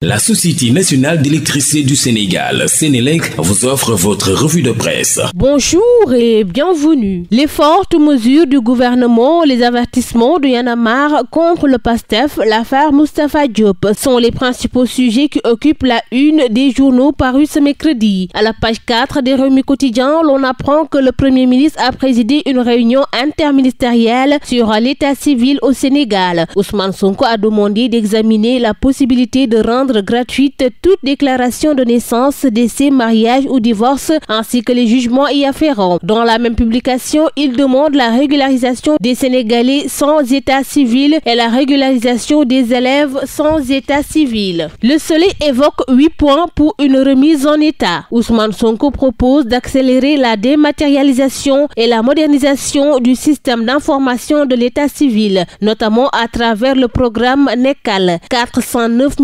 La Société nationale d'électricité du Sénégal, Sénélec, vous offre votre revue de presse. Bonjour et bienvenue. Les fortes mesures du gouvernement, les avertissements de Y'en a marre contre le PASTEF, l'affaire Moustapha Diop sont les principaux sujets qui occupent la une des journaux parus ce mercredi. À la page 4 des Rewmi Quotidien, l'on apprend que le Premier ministre a présidé une réunion interministérielle sur l'état civil au Sénégal. Ousmane Sonko a demandé d'examiner la possibilité de rendre gratuite toute déclaration de naissance, décès, mariage ou divorce, ainsi que les jugements y afférents. Dans la même publication, il demande la régularisation des Sénégalais sans état civil et la régularisation des élèves sans état civil. Le Soleil évoque 8 points pour une remise en état. Ousmane Sonko propose d'accélérer la dématérialisation et la modernisation du système d'information de l'état civil, notamment à travers le programme NECAL. 409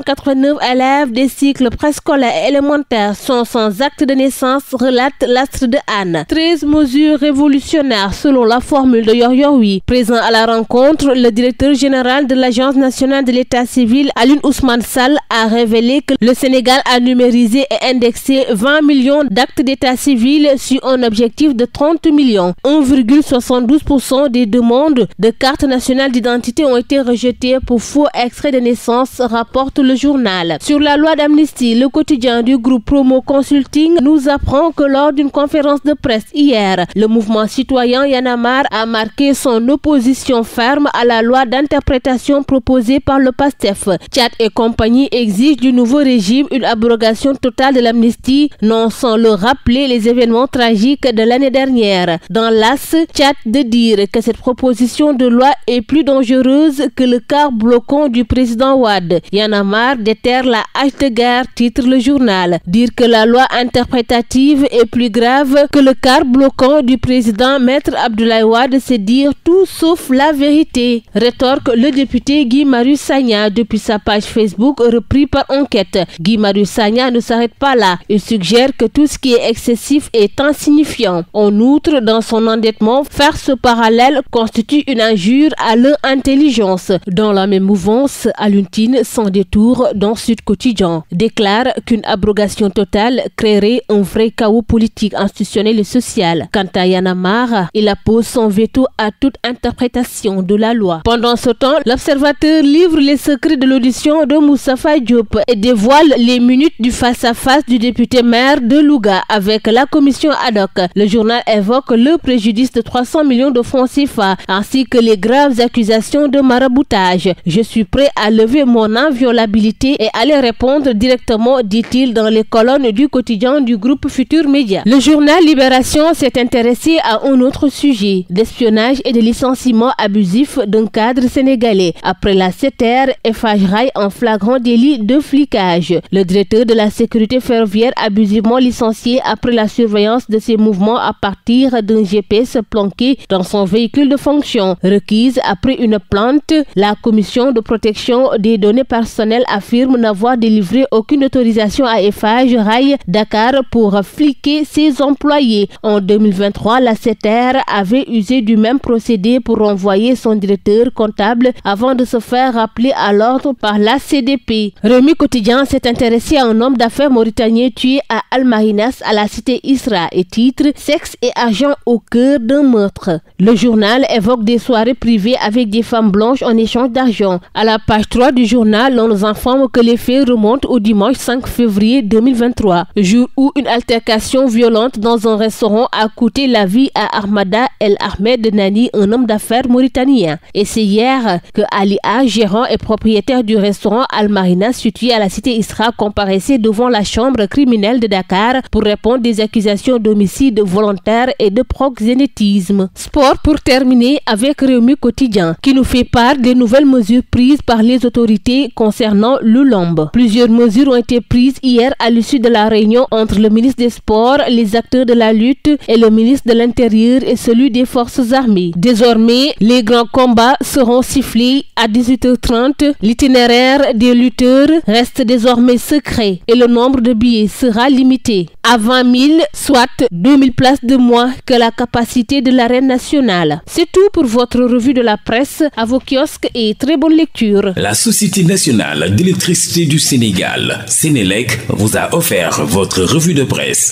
789 élèves des cycles préscolaires et élémentaires sont sans acte de naissance, relate l'Astre de Anne. 13 mesures révolutionnaires selon la formule de Yor-Yor-Oui. Présent à la rencontre, le directeur général de l'Agence nationale de l'état civil, Alioune Ousmane Sall, a révélé que le Sénégal a numérisé et indexé 20 millions d'actes d'état civil sur un objectif de 30 millions. 1,72% des demandes de carte nationale d'identité ont été rejetées pour faux extraits de naissance, rapporte le journal. Sur la loi d'amnistie, le quotidien du groupe Promo Consulting nous apprend que lors d'une conférence de presse hier, le mouvement citoyen Y'en a marre a marqué son opposition ferme à la loi d'interprétation proposée par le PASTEF. Tchad et compagnie exigent du nouveau régime une abrogation totale de l'amnistie, non sans le rappeler les événements tragiques de l'année dernière. Dans l'As, Tchad de dire que cette proposition de loi est plus dangereuse que le quart bloquant du président Wade. Y'en a marre déterre la hache de guerre, titre le journal. Dire que la loi interprétative est plus grave que le quart bloquant du président Maître Abdoulaye Wade, c'est dire tout sauf la vérité, rétorque le député Guy Marius Sagna depuis sa page Facebook repris par Enquête. Guy Marius Sagna ne s'arrête pas là. Il suggère que tout ce qui est excessif est insignifiant. En outre, dans son endettement, faire ce parallèle constitue une injure à leur intelligence. Dans la même mouvance, Alioune Tine, sans détour dans Sud Quotidien, déclare qu'une abrogation totale créerait un vrai chaos politique, institutionnel et social. Quant à Y'en a marre, il appose son veto à toute interprétation de la loi. Pendant ce temps, l'Observateur livre les secrets de l'audition de Moustapha Diop et dévoile les minutes du face-à-face du député maire de Louga avec la commission ad hoc. Le journal évoque le préjudice de 300 millions de francs CFA ainsi que les graves accusations de maraboutage. Je suis prêt à lever mon inviolabilité et aller répondre directement, dit-il dans les colonnes du quotidien du groupe Futur Média. Le journal Libération s'est intéressé à un autre sujet, d'espionnage et de licenciement abusif d'un cadre sénégalais. Après la CETER, Eiffage Rail en flagrant délit de flicage. Le directeur de la sécurité ferroviaire abusivement licencié après la surveillance de ses mouvements à partir d'un GPS planqué dans son véhicule de fonction. Requise après une plainte, la commission de protection des données personnelles affirme n'avoir délivré aucune autorisation à Eiffage Rail Dakar pour fliquer ses employés. En 2023, la CETER avait usé du même procédé pour renvoyer son directeur comptable avant de se faire rappeler à l'ordre par la CDP. Rewmi Quotidien s'est intéressé à un homme d'affaires mauritanien tué à Al-Marinas à la cité Isra et titre Sexe et argent au cœur d'un meurtre. Le journal évoque des soirées privées avec des femmes blanches en échange d'argent. À la page 3 du journal, on nous informe que les faits remontent au dimanche 5 février 2023, jour où une altercation violente dans un restaurant a coûté la vie à Ahmada El Ahmed Nani, un homme d'affaires mauritanien. Et c'est hier que Ali A, gérant et propriétaire du restaurant Al-Marinas situé à la cité Isra, comparaissait devant la chambre criminelle de Dakar pour répondre des accusations d'homicide volontaire et de proxénétisme. Sport pour terminer avec Rewmi Quotidien, qui nous fait part des nouvelles mesures prises par les autorités concernant le lamb. Plusieurs mesures ont été prises hier à l'issue de la réunion entre le ministre des Sports, les acteurs de la lutte et le ministre de l'Intérieur et celui des Forces armées. Désormais, les grands combats seront sifflés à 18h30. L'itinéraire des lutteurs reste désormais secret et le nombre de billets sera limité. à 20 000, soit 2 000 places de moins que la capacité de l'arène nationale. C'est tout pour votre revue de la presse. À vos kiosques et très bonne lecture. La Société nationale d'électricité du Sénégal, Sénélec, vous a offert votre revue de presse.